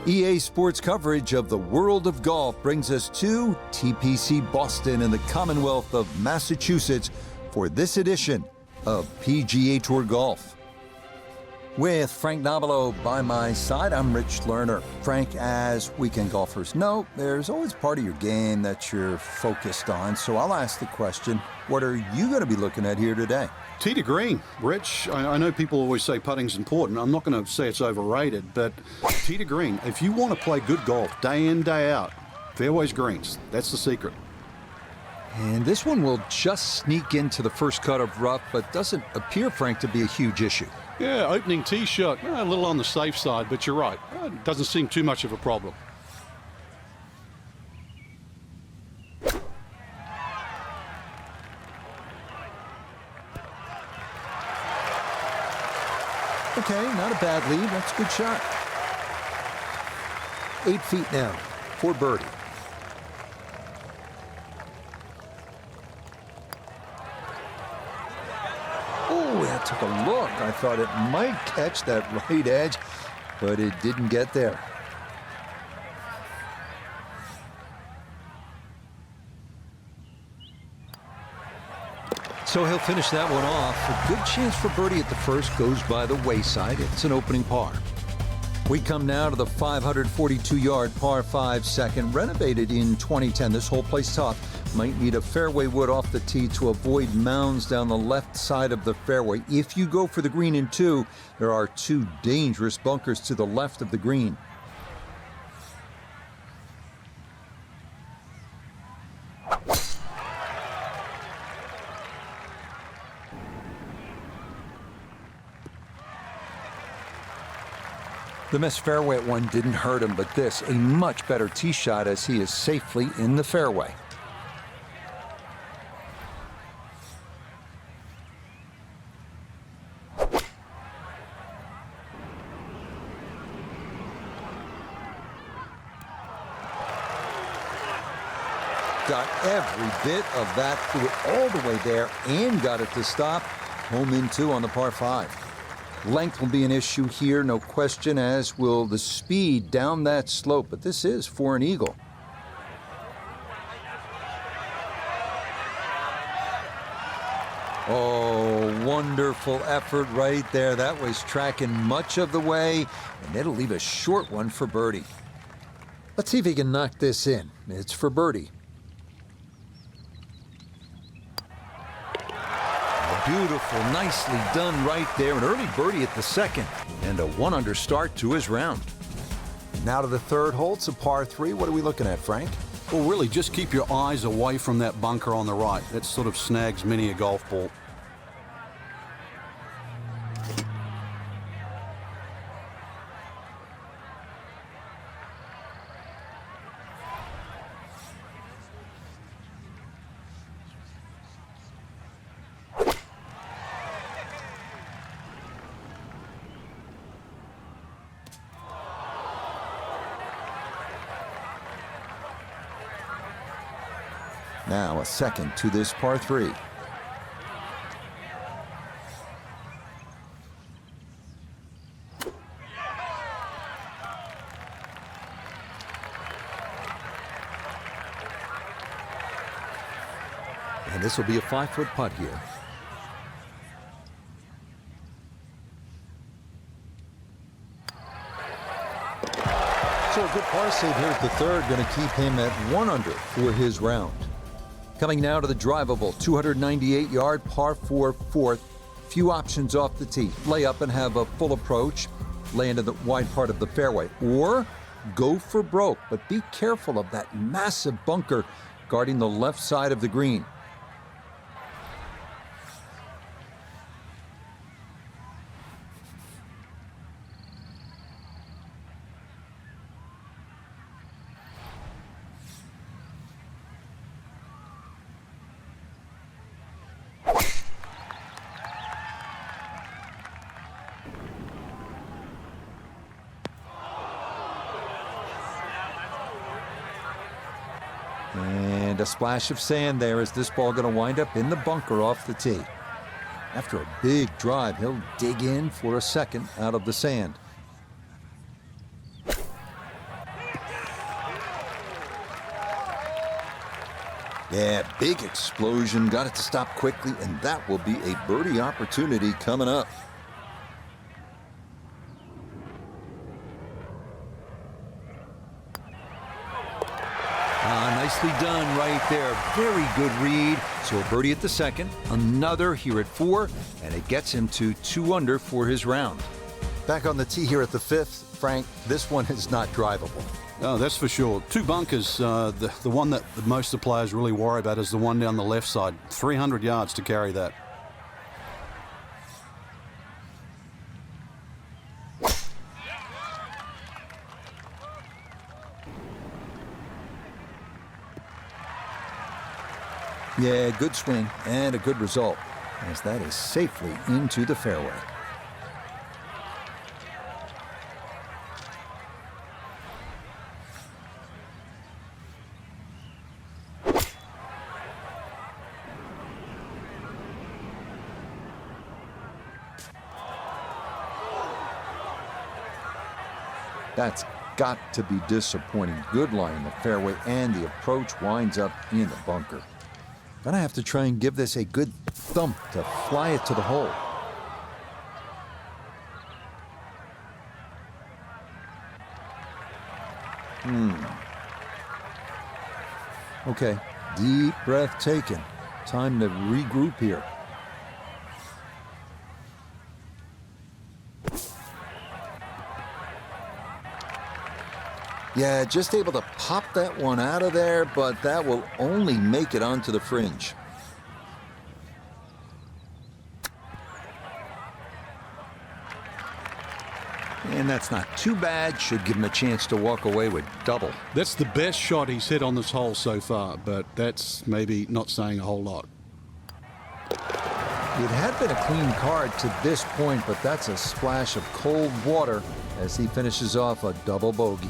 EA Sports coverage of the world of golf brings us to TPC Boston in the Commonwealth of Massachusetts for this edition of PGA Tour Golf. With Frank Nobilo by my side, I'm Rich Lerner. Frank, as weekend golfers know, there's always part of your game that you're focused on. So I'll ask the question, what are you going to be looking at here today? Tee to green, Rich. I know people always say putting's important. I'm not going to say it's overrated, but tee to green, if you want to play good golf day in, day out, fairways greens, that's the secret. And this one will just sneak into the first cut of rough, but doesn't appear, Frank, to be a huge issue. Yeah, opening tee shot, a little on the safe side, but you're right. It doesn't seem too much of a problem. Okay, not a bad lead. That's a good shot. 8 feet now for birdie. Oh, that took a look. I thought it might catch that right edge, but it didn't get there. So he'll finish that one off. A good chance for birdie at the first, goes by the wayside. It's an opening par. We come now to the 542-yard par 5 second, renovated in 2010. This hole plays tough. Might need a fairway wood off the tee to avoid mounds down the left side of the fairway. If you go for the green in 2, there are 2 dangerous bunkers to the left of the green. The missed fairway at one didn't hurt him, but this, a much better tee shot as he is safely in the fairway. Got every bit of that, threw it all the way there and got it to stop. Home in 2 on the par 5. Length will be an issue here, no question, as will the speed down that slope, but this is for an eagle. Oh, wonderful effort right there. That was tracking much of the way, and it'll leave a short one for birdie. Let's see if he can knock this in. It's for birdie. Beautiful, nicely done right there. An early birdie at the second, and a 1-under start to his round. Now to the third hole. It's a par 3. What are we looking at, Frank? Well, really, just keep your eyes away from that bunker on the right. That sort of snags many a golf ball. Now a second to this par 3. And this will be a 5-foot putt here. So a good par save here at the third, going to keep him at 1 under for his round. Coming now to the drivable 298-yard par 4 fourth. Few options off the tee. Lay up and have a full approach. Lay into the wide part of the fairway. Or go for broke, but be careful of that massive bunker guarding the left side of the green. And a splash of sand there. Is this ball going to wind up in the bunker off the tee? After a big drive, he'll dig in for a second out of the sand. Yeah, big explosion. Got it to stop quickly, and that will be a birdie opportunity coming up. Nicely done right there. Very good read. So a birdie at the second, another here at 4, and it gets him to 2 under for his round. Back on the tee here at the 5th, Frank, this one is not drivable. Oh, that's for sure. 2 bunkers. The one that most of the players really worry about is the one down the left side. 300 yards to carry that. Yeah, good swing and a good result, as that is safely into the fairway. That's got to be disappointing. Good lie in the fairway, and the approach winds up in the bunker. Gonna have to try and give this a good thump to fly it to the hole. Okay, deep breath taken. Time to regroup here. Yeah, just able to pop that one out of there, but that will only make it onto the fringe. And that's not too bad. Should give him a chance to walk away with double. That's the best shot he's hit on this hole so far, but that's maybe not saying a whole lot. It had been a clean card to this point, but that's a splash of cold water as he finishes off a double bogey.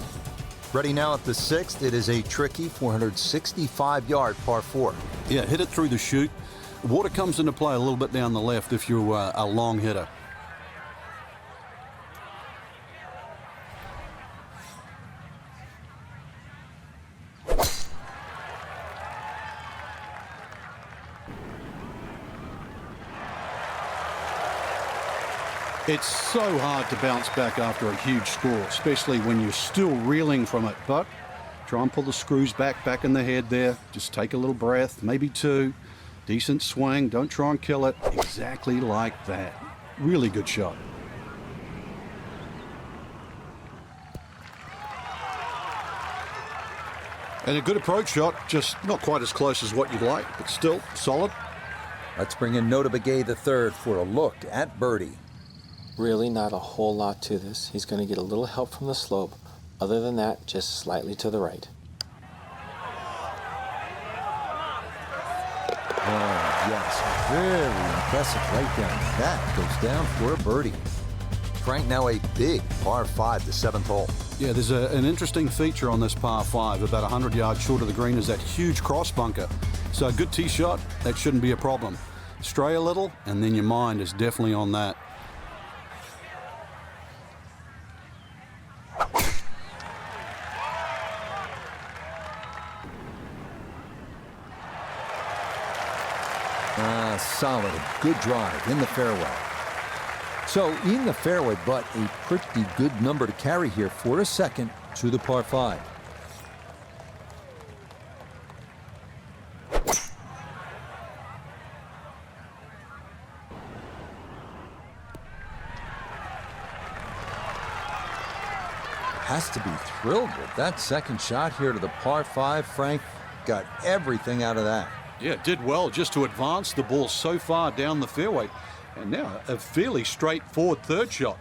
Ready now at the 6th. It is a tricky 465-yard par 4. Yeah, hit it through the chute. Water comes into play a little bit down the left if you're a long hitter. It's so hard to bounce back after a huge score, especially when you're still reeling from it. But try and pull the screws back in the head there. Just take a little breath, maybe 2. Decent swing. Don't try and kill it. Exactly like that. Really good shot. And a good approach shot, just not quite as close as what you'd like, but still solid. Let's bring in Nota Begay III for a look at birdie. Really not a whole lot to this. He's going to get a little help from the slope. Other than that, just slightly to the right. Oh, yes. Very impressive right down. That goes down for a birdie. Frank, now a big par 5, the 7th hole. Yeah, there's an interesting feature on this par 5. About 100 yards short of the green is that huge cross bunker. So a good tee shot, that shouldn't be a problem. Stray a little, and then your mind is definitely on that. Solid, good drive in the fairway. So in the fairway, but a pretty good number to carry here for a second to the par 5. Has to be thrilled with that second shot here to the par 5. Frank got everything out of that. Yeah, did well just to advance the ball so far down the fairway. And now a fairly straightforward third shot.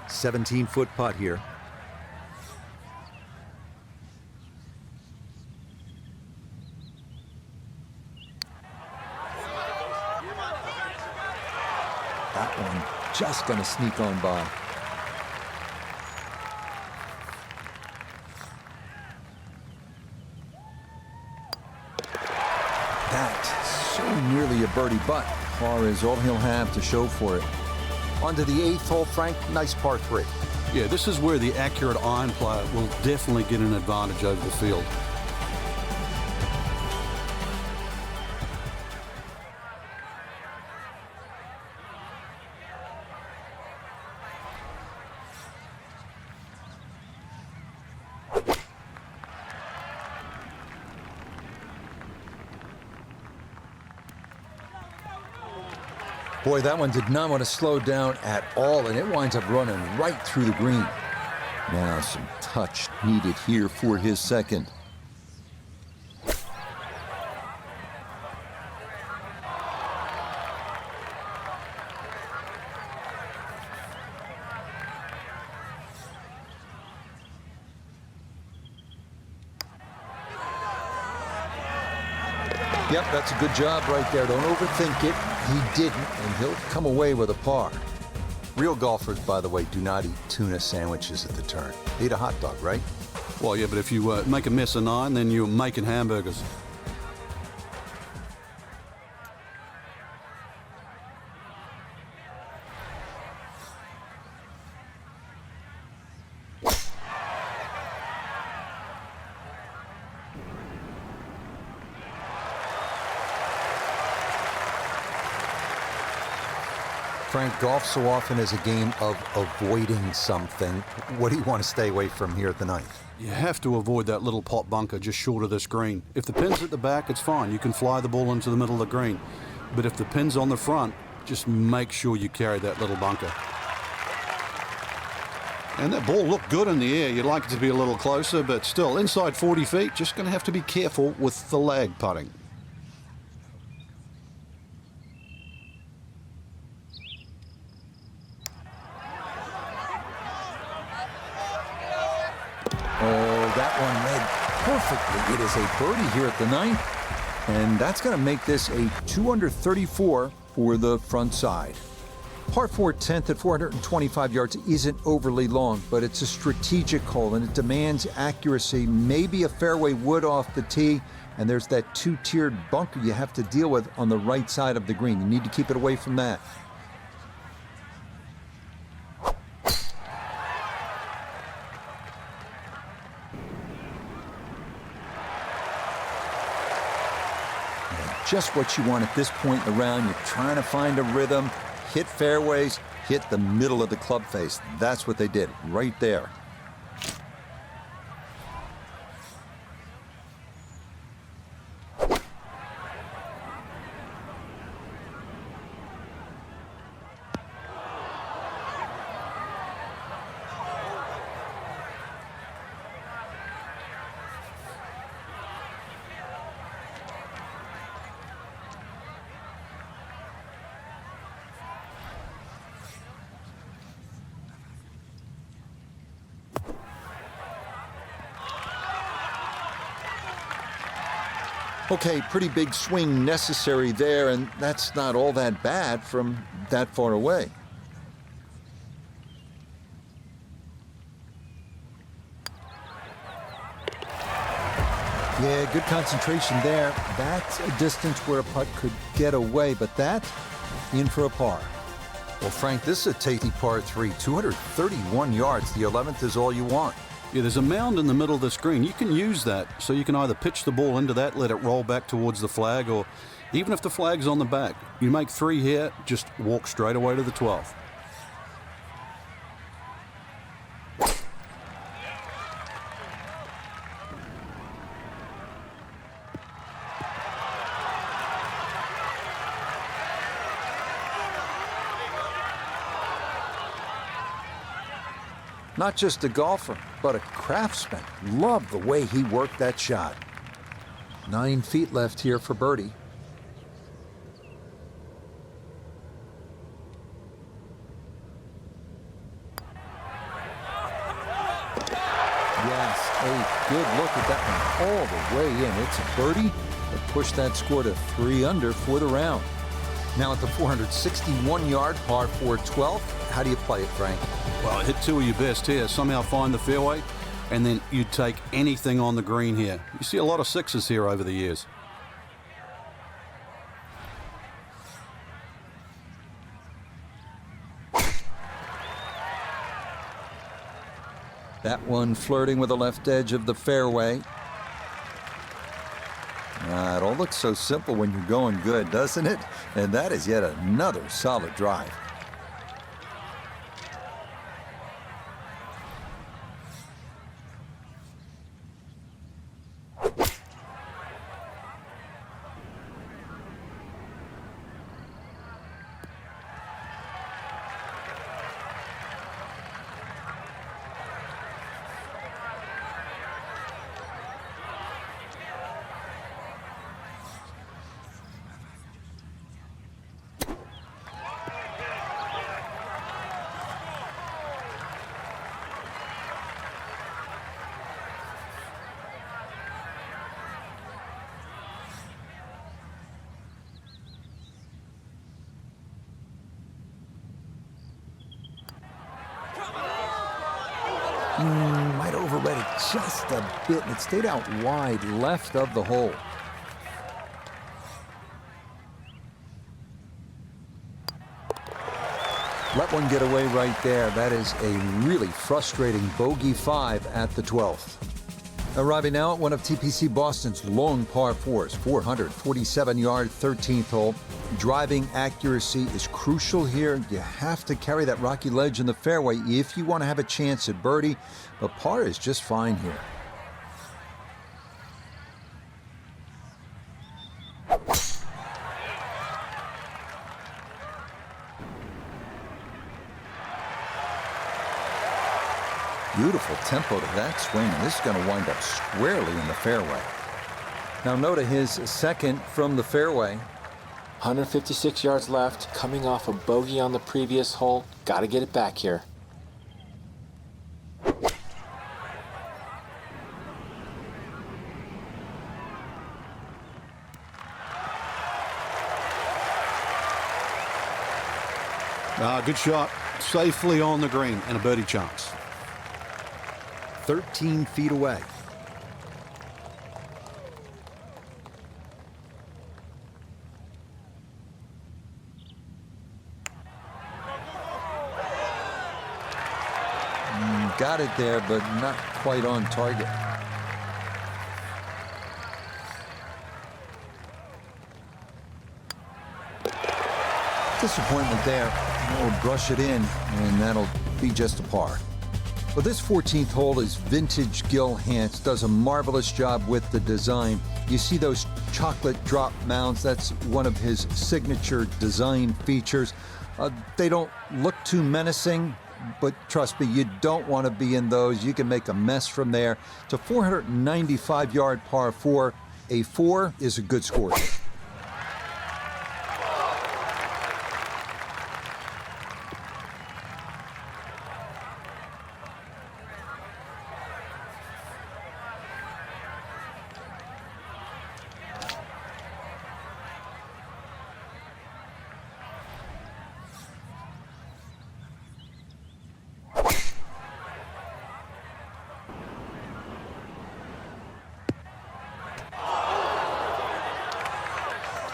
"17-foot putt here. That one just going to sneak on by. that. So nearly a birdie, but par is all he'll have to show for it. On to the 8th hole, Frank. Nice par 3. Yeah, this is where the accurate iron player will definitely get an advantage over the field. Boy, that one did not want to slow down at all, and it winds up running right through the green. Now some touch needed here for his second. Yep, that's a good job right there. Don't overthink it. He didn't, and he'll come away with a par. Real golfers, by the way, do not eat tuna sandwiches at the turn. They eat a hot dog, right? Well, yeah, but if you make a mess of 9, then you're making hamburgers. Frank, golf so often is a game of avoiding something. What do you want to stay away from here at the 9th? You have to avoid that little pot bunker just short of this green. If the pin's at the back, it's fine. You can fly the ball into the middle of the green. But if the pin's on the front, just make sure you carry that little bunker. And that ball looked good in the air. You'd like it to be a little closer, but still, inside 40 feet, just going to have to be careful with the lag putting. Oh, that one read perfectly. It is a birdie here at the 9th, and that's going to make this a 2 under 34 for the front side. Par 4 10th at 425 yards isn't overly long, but it's a strategic hole, and it demands accuracy, maybe a fairway wood off the tee, and there's that 2-tiered bunker you have to deal with on the right side of the green. You need to keep it away from that. Just what you want at this point in the round. You're trying to find a rhythm, hit fairways, hit the middle of the club face. That's what they did right there. Okay, pretty big swing necessary there, and that's not all that bad from that far away. Yeah, good concentration there. That's a distance where a putt could get away, but that, in for a par. Well, Frank, this is a tasty par 3, 231 yards. The 11th is all you want. Yeah, there's a mound in the middle of this green. You can use that, so you can either pitch the ball into that, let it roll back towards the flag, or even if the flag's on the back, you make 3 here, just walk straight away to the 12th. Not just a golfer, but a craftsman. Love the way he worked that shot. 9 feet left here for birdie. Yes, a good look at that one all the way in. It's a birdie that pushed that score to 3 under for the round. Now at the 461-yard par 4 12th. How do you play it, Frank? Well, hit 2 of your best here. Somehow find the fairway, and then you take anything on the green here. You see a lot of 6s here over the years. That one flirting with the left edge of the fairway. It all looks so simple when you're going good, doesn't it? And that is yet another solid drive. Might have overread it just a bit, and it stayed out wide left of the hole. Let one get away right there. That is a really frustrating bogey 5 at the 12th. Arriving now at one of TPC Boston's long par 4s, 447-yard 13th hole. Driving accuracy is crucial here. You have to carry that rocky ledge in the fairway if you want to have a chance at birdie, but par is just fine here. Beautiful tempo to that swing, and this is going to wind up squarely in the fairway. Now Noda, his second from the fairway. 156 yards left, coming off a bogey on the previous hole. Got to get it back here. Good shot. Safely on the green and a birdie chance. 13 feet away. Got it there, but not quite on target. Disappointment there. We'll brush it in, and that'll be just a par. Well, this 14th hole is vintage Gil Hanse. Does a marvelous job with the design. You see those chocolate drop mounds. That's one of his signature design features. They don't look too menacing, but trust me, you don't want to be in those. You can make a mess from there. It's a 495-yard par 4. A 4 is a good score.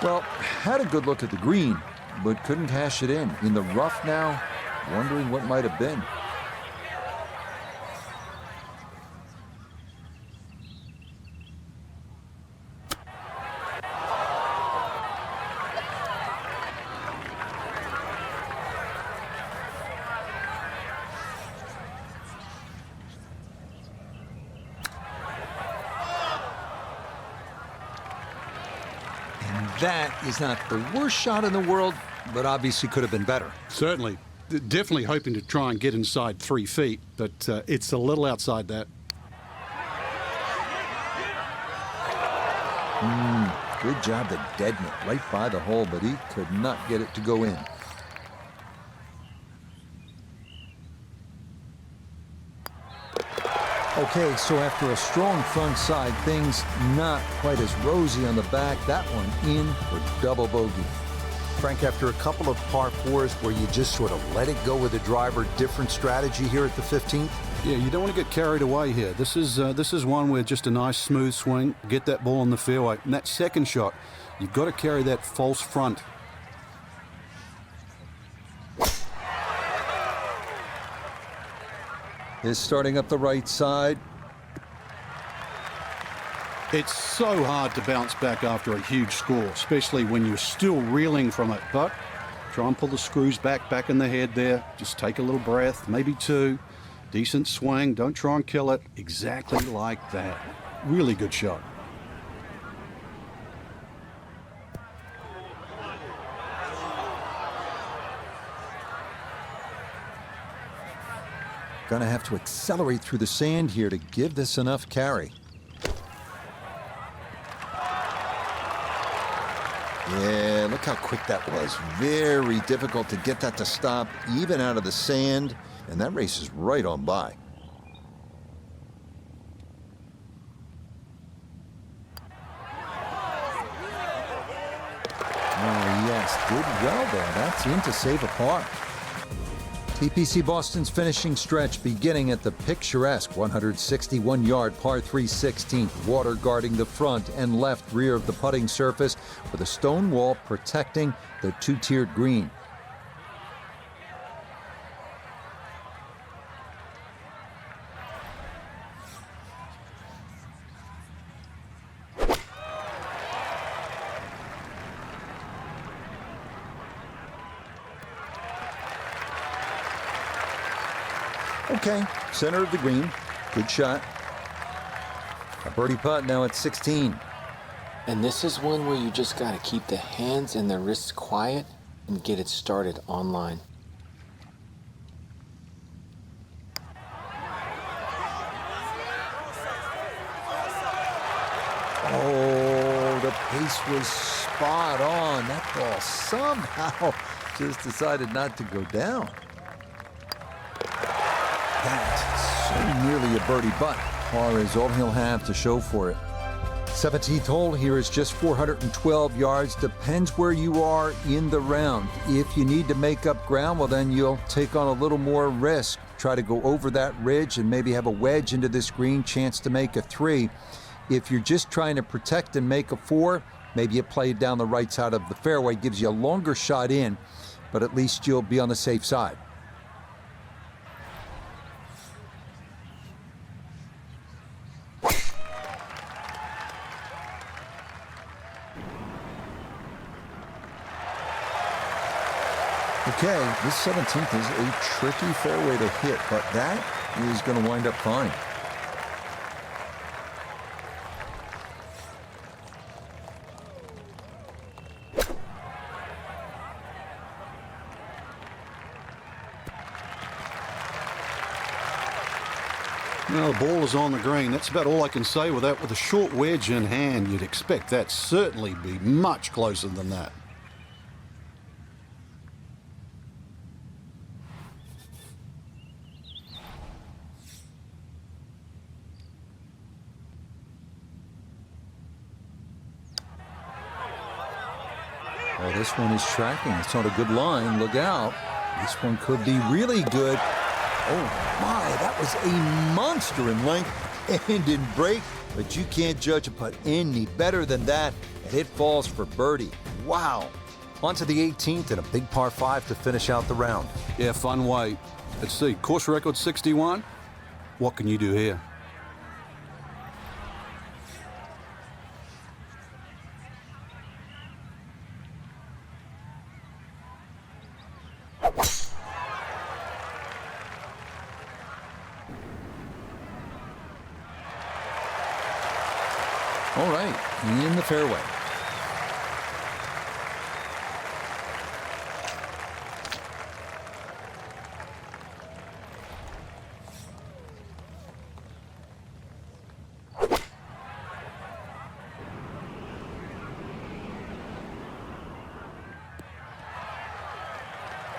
Well, had a good look at the green, but couldn't cash it in. In the rough now, wondering what might have been. That is not the worst shot in the world, but obviously could have been better. Certainly. Definitely hoping to try and get inside 3 feet, but it's a little outside that. Good job to deaden it right by the hole, but he could not get it to go in. Okay, so after a strong front side, things not quite as rosy on the back. That one in for double bogey. Frank, after a couple of par 4s where you just sort of let it go with the driver, different strategy here at the 15th? Yeah, you don't want to get carried away here. This is one where just a nice smooth swing, get that ball in the fairway. And that second shot, you've got to carry that false front. is starting up the right side. It's so hard to bounce back after a huge score, especially when you're still reeling from it. But try and pull the screws back in the head there. Just take a little breath, maybe two. Decent swing. Don't try and kill it. Exactly like that. Really good shot. Gonna have to accelerate through the sand here to give this enough carry. Yeah, look how quick that was. Very difficult to get that to stop, even out of the sand, and that race is right on by. Oh, yes, did well there. That's in to save a par. TPC Boston's finishing stretch beginning at the picturesque 161-yard par 3 16th, water guarding the front and left rear of the putting surface with a stone wall protecting the two-tiered green. Okay, center of the green. Good shot. A birdie putt now at 16. And this is one where you just got to keep the hands and the wrists quiet and get it started online. Oh, the pace was spot on. That ball somehow just decided not to go down. That's so nearly a birdie, but par is all he'll have to show for it. 17th hole here is just 412 yards. Depends where you are in the round. If you need to make up ground, well, then you'll take on a little more risk. Try to go over that ridge and maybe have a wedge into this green, chance to make a 3. If you're just trying to protect and make a 4, maybe you play it down the right side of the fairway. Gives you a longer shot in, but at least you'll be on the safe side. Okay, this 17th is a tricky fairway to hit, but that is going to wind up fine. Well, the ball is on the green. That's about all I can say with that. With a short wedge in hand, you'd expect that certainly be much closer than that. Oh, this one is tracking. It's on a good line. Look out. This one could be really good. Oh, my. That was a monster in length and in break. But you can't judge a putt any better than that. And it falls for birdie. Wow. On to the 18th and a big par 5 to finish out the round. Yeah, fun way. Let's see. Course record 61. What can you do here? All right, in the fairway.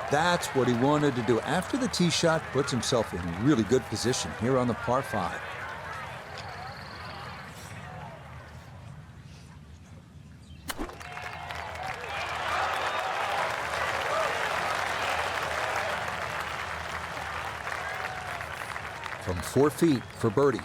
That's what he wanted to do. After the tee shot, puts himself in really good position here on the par 5. From 4 feet for birdie.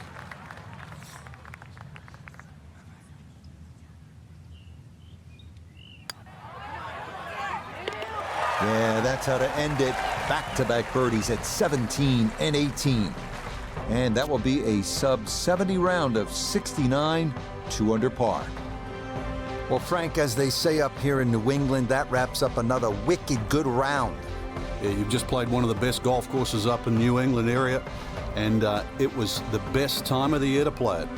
Yeah, that's how to end it. Back-to-back birdies at 17 and 18. And that will be a sub-70 round of 69, 2 under par. Well, Frank, as they say up here in New England, that wraps up another wicked good round. Yeah, you've just played one of the best golf courses up in New England area, and it was the best time of the year to play it.